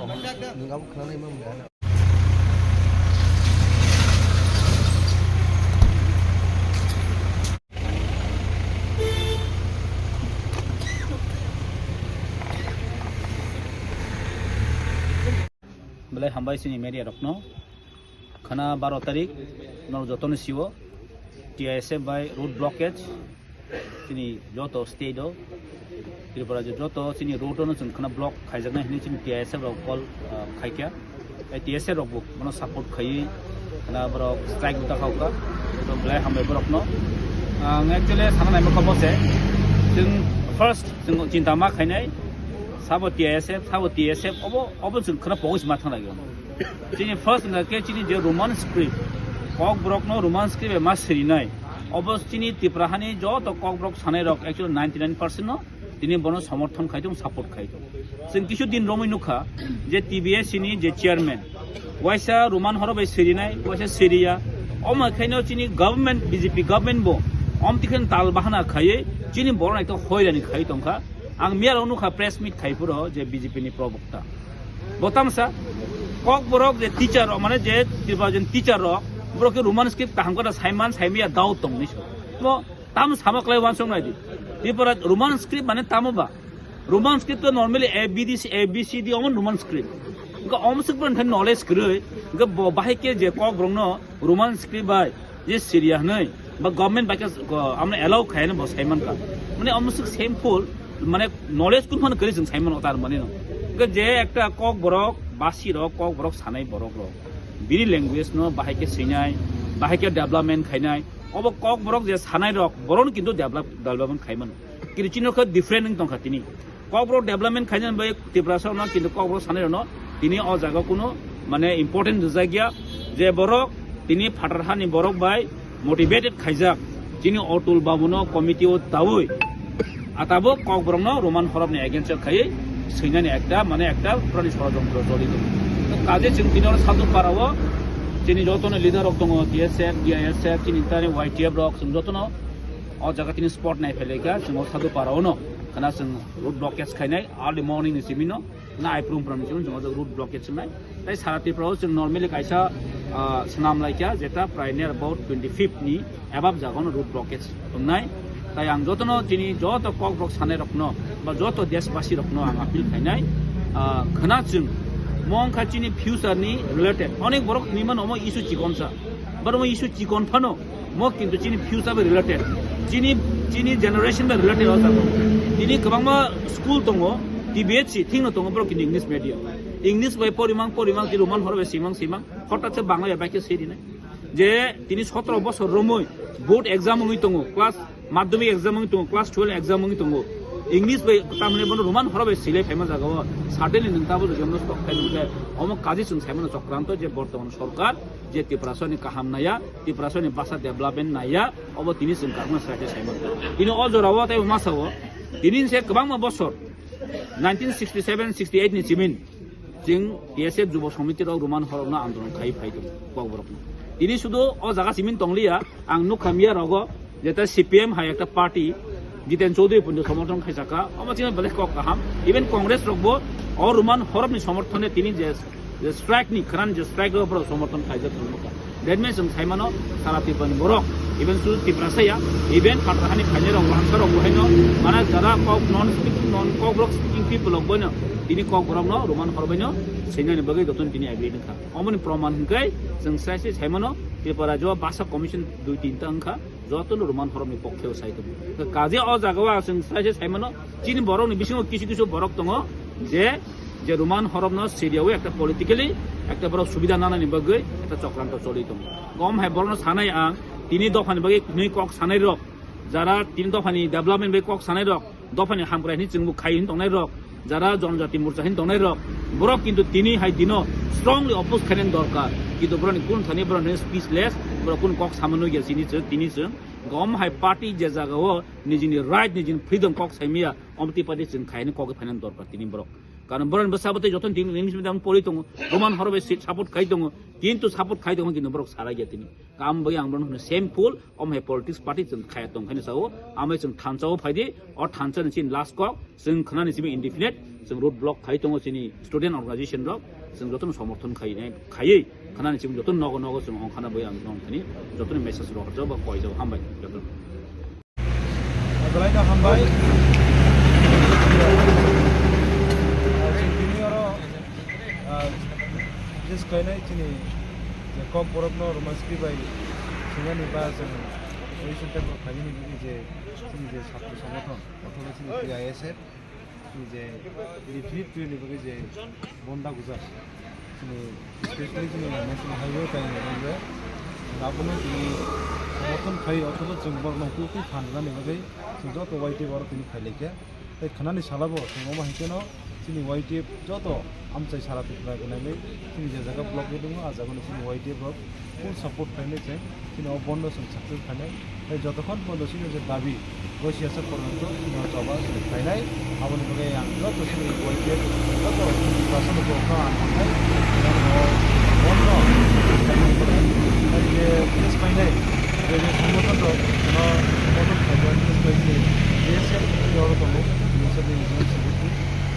nunggu kenal imam kan. Belai hambai sini media rokno, karena 12 tarik, nol joton siwo, TISF by road blockage, sini joto stay do, Tipra joto sini road ono sini karena block kaijakna ini sini TISF rok call kaikya, TISF rok mana support kai, karena berok strike buta kauka, itu belai hambai berokno, actually sana naik kamu se, first cinta mak kainai. Sabo TSF, obo sing kena fokus matang lagi. Jadi first nggak jadi je Roman script, Kokborok no Roman script mas seri nai. Obo sini Tipra hani jo to Kokborok sanai rok actually 99% no, ini bonus समर्थन खाई तो support खाई तो. Sing किशु दिन रोमी नुखा, जे TBS sini je chairman. Waisa Roman horo bai seri nai, waisa seria. Om खाई no sini government BJP government bo, om tiken tal bahana खाई, sini boron itu hoi lani खाई तो का. Ang miar onu kha press meet khai puro je BJP ni probokta botam sa Kokborok je teacher mane je dibajen teacher ro bro ke roman script kaham kota saiman saimia dau tong ni so to tam samak lai wan song nai di Tipra roman script mane tamo ba roman script to normally abcd omon roman script ga om suk ban than knowledge kroi ga bahai ke je Kokborok no roman script bai je syria nai ba government ba ke amne allow khai na ba saiman ka mane om suk shameful মানে knowledge কোনখন কৰি जों Simon অতার মানে ন যে একটা Kokborok বাসি rock Kokborok সানাই বরক rock বিনি ল্যাঙ্গুয়েজ ন বাহাইকে সিনাই বাহাইকে ডেভেলপমেন্ট খাইনাই অব Kokborok যে সানাই রক বরন কিন্তু ডেভেলপমেন্ট খাইমান কিন্তু চিনক different Dong খাতিনি Kokborok development খাইনান by টিপ্রাসাও ন কিন্তু Kokborok সানাই ন তিনি অ জায়গা কোনো মানে ইম্পর্টেন্ট জায়গা যে বরক তিনি ফাটারহানি বরক বাই মোটিভেটেড খাইজাক যিনি Atul বাবুনো কমিটিও তাওই atabo Kokborok no Roman horab ni against khai sina ni ekta mane ekta prani ষড়যন্ত্র জড়িত কাজে চিং তিনর সাধু পারাও যিনি যতন লিডার অফ দङ TSF DISF তিনি তারে YTF রক जों যতন অ জায়গা তিনি স্পট নাই ফেলেকা जों সাধু পারাও ন kana जों road blockage খাইনাই early morning ni simino na aiprum pram जों road blockage নাই তাই সারা ত্রিপুরাও जों নরমালি কাইসা সানাম লাইকা যেটা প্রায় near about 25 ni above জাগন road blockage নাই তাই আং যতন যিনি যত Kokborok সানাই রকনো বা যত দেশবাসী রকনো আং আপিল খাইনাই খনা जों মং খাচিনি ফিউচার ni related অনেক বড় নিমান অম ইস্যু চিকনসা বড় ইস্যু চিকন ফানো ম কিন্তু যিনি ফিউচার related যিনি জেনারেশন বা related আছে যিনি গোবাংমা স্কুল দङ TBS থিংনো দङ বড় কিন্তু ইংলিশ বাই পরিমাং যে রোমান হরবে সিমাং হঠাৎ বাংলা বাইকে সেরি নাই যে তিনি 17 বছর রমই বোর্ড এক্সাম হই দङ ক্লাস মাধ্যমিক এক্সাম হই দङ ক্লাস 12 এক্সাম হই দङ इंग्लिश बाय तामने बनो रोमान हरबे सिले फेमस जागो साडेनि नंताबो जमनो स्टक खाइनुके अम काजि जों साइमन चक्रान्त जे बर्तमान सरकार जे तिप्रासनि काहामनाया तिप्रासनि भाषा डेभलपमेन्ट नाया अब तिनि जों कामना साइटे साइमन तिनि अजराव ताय मासाव तिनि से गोबां बছর 1967 68 नि जिमिन जों TSF जुब समिति रोमान हरबना आन्दोलन खाइ फाइदो Kokborok तिनि सुदो अ जागा जिमिन तंगलिया आं नुखामिया रगो जेता CPM हाय एकटा पार्टी जितेन चौधरी पुन्द समर्थन खाइजाका अमाथिना बेलेग कक काहाम इवन कांग्रेस रखबो और रोमान हरबनि समर्थने तिनि जे स्ट्राइक नि खरान जे स्ट्राइक रो समर्थन खाइजा थुमुका दैट मीन्स जों साइमानो सारा तिब्बन बरक इवन सु तिब्रासाया इवन फाटाहानि खाइने रं वांसर बहायनो माने जरा नन Kokborok स्पीकिंग पीपल बनो तिनि Kokborok नो रोमान हरबैनो सेनानि बगै दतन तिनि आइब्रेन खा अमनि प्रमाण हकै जों साइसे साइमानो तिब्रा जो भाषा कमिशन 2-3 ता अंखा যতন রোমান হরমনি পক্ষেও সাইতো কাজে অ জাগাওয়া जों साइसे साइमानो चिनि बरकनि बिसिङाव किछु बरक दङ যে রোমান হরমनो সিরিয়াও একটা পলিটিক্যালি একটা বড় সুবিধা নানানি बगै একটা চক্রান্ত চলিত গম হাই বরন সানাই আং তিনি দফানি बगै नै কক সানাই রক যারা তিন দফানি ডেভেলপমেন্ট বে কক সানাই রক দফানি হামগ্রানি जोंबो খাইहिन दंनाय रक যারা জনজাতি মোর্চাহিন দंनाय रक বরক কিন্তু তিনি হাই দিনো স্ট্রংলি অপোজ খাইনেন দরকার কিন্তু বরনি কোন থানি বরনি স্পিচলেস বরক কোন কক সামানো গেছিনি তিনি গম হাই পার্টি যে জাগাও নিজিনি রাইট নিজিনি ফ্রিডম কক সাইমিয়া অমতি পাদে जों খাইने কক ফাইনেন দরকার তিনি বরক Karena beran bersabot itu joton ting English medium poli tongo, Roman horobe support kai tongo, kintu support kai tongo kintu borok sarai jati ni. Kam bagi ang beran same pool, he politics party jeng kai tong kai sao, amai jeng Thansakhe phaidi, or Thansakhe chin last call, jeng khana ni simi indefinite, jeng road block kai tongo sini student organization rock, jeng joton somorthon kai ne kai, khana ni simi joton nogo jeng hong khana bagi ang nong kani, joton message rock jaba koi jaba hambai joton. Agalaina hambai. Just kind of chini the Kokborok no romance by Chingani Bas and Asian type of Kajini is a Sapoton, the ISF is a defeat to the Bonda Guzas, especially in the National Highway and where government Moton Kai Auto Chimborno Kuki Handan away, so got a white work in Kaleka, the Kanani Salabo, Moma Hikeno, Chini White Joto. Amcai sarat itu lagi, sini jaga blog itu mah, aja kan sini white blog, full support kayaknya cek, sini obondo sukses kayaknya, jatuh kan bondo sini jadi dabi, gue siasat koran itu, sini coba sini kayaknya, awalnya pakai yang jatuh sini white jatuh, rasa itu kan, yang bondo, jadi terus kayaknya, jadi semua kan tuh, kalau bondo kayaknya terus kayaknya, dia siap di orang tuh, dia siap di orang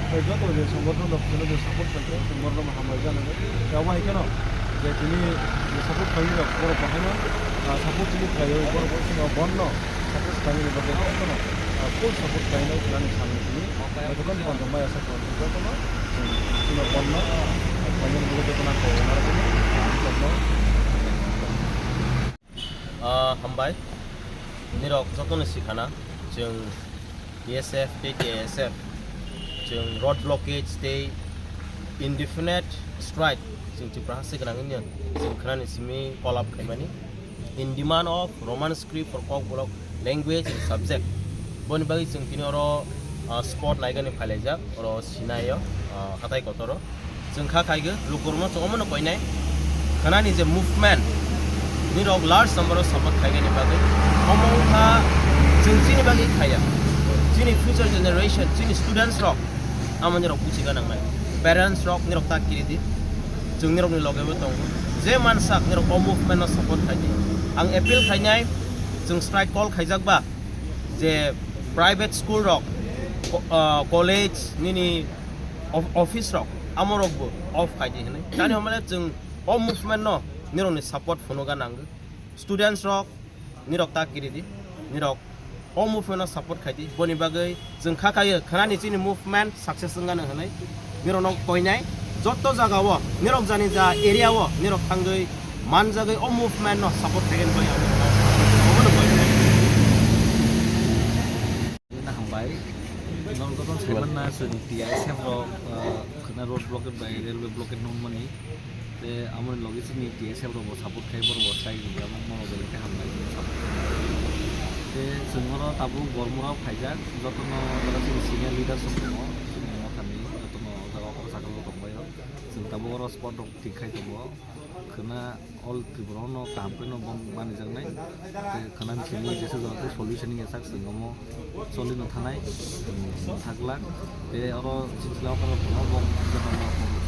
Jadi tu semua orang nak support kerja, semua orang mahamajan ada. Jawab ini kena. Jadi ini support kerja, orang bahaya. Support ini kerja, orang semua bondo. Support kerja ini bagaimana kena? Full support kerja itu kerana sama ini. Itu kan bukan cuma asal kerja tu mah. Semua bondo. Banyak juga tu nak kau. Mana tu? Hambai. Ini rok satu nasi kana. Jeng ESF, TTSF. Jeng road blockage stay indefinite strike jeng Tipra sekarang ini jeng kerana simi call up kemani in demand of Roman script for Kokborok language and subject bon bagi jeng kini oro sport naika ni phaleja oro sinayo Hathai Kotoro jeng khakai ge lukurno chomano koinai kerana ni je movement ni rok large number of support khai ni bagi omong kha jeng sini bagi khaya sini future generation sini students rok amanya rok puji kanang mai parents rok ni rok tak kiri di jeng ni rok ni loge betong je mansak ni rok movement no support khai ang appeal khai nyai jeng strike call khai jak ba je private school rok college ni office rok amorok bo off khai di hene tani hamale jeng movement no ni rok ni support phono ganang students rok ni rok tak kiri di ni rok movement support khai boni bagai jeng khakaya khanani chini movement success ngana hanai nirok koinai jotto jaga wo nirok jani ja area wo nirok thangai man jagai movement no support khagen boi obono koinai na hambai non ko ton seban na sun TISF ro khana road blockade by railway blockade non mani te amon logi sini TISF ro support khai bor bo sai gi amon mo bele ka hambai semua tabu bormura pajak, jatuh no berarti senior leader semua, semua kami jatuh no jaga orang sakal lo tomboyo, tabu orang sport dong tikai tombo, karena all Tipra no tampil no bang bani jangnai, karena sini jasa jatuh solution ini esak sehingga mo solid no thanai, thakla, orang cincin lawan kalau bang jangan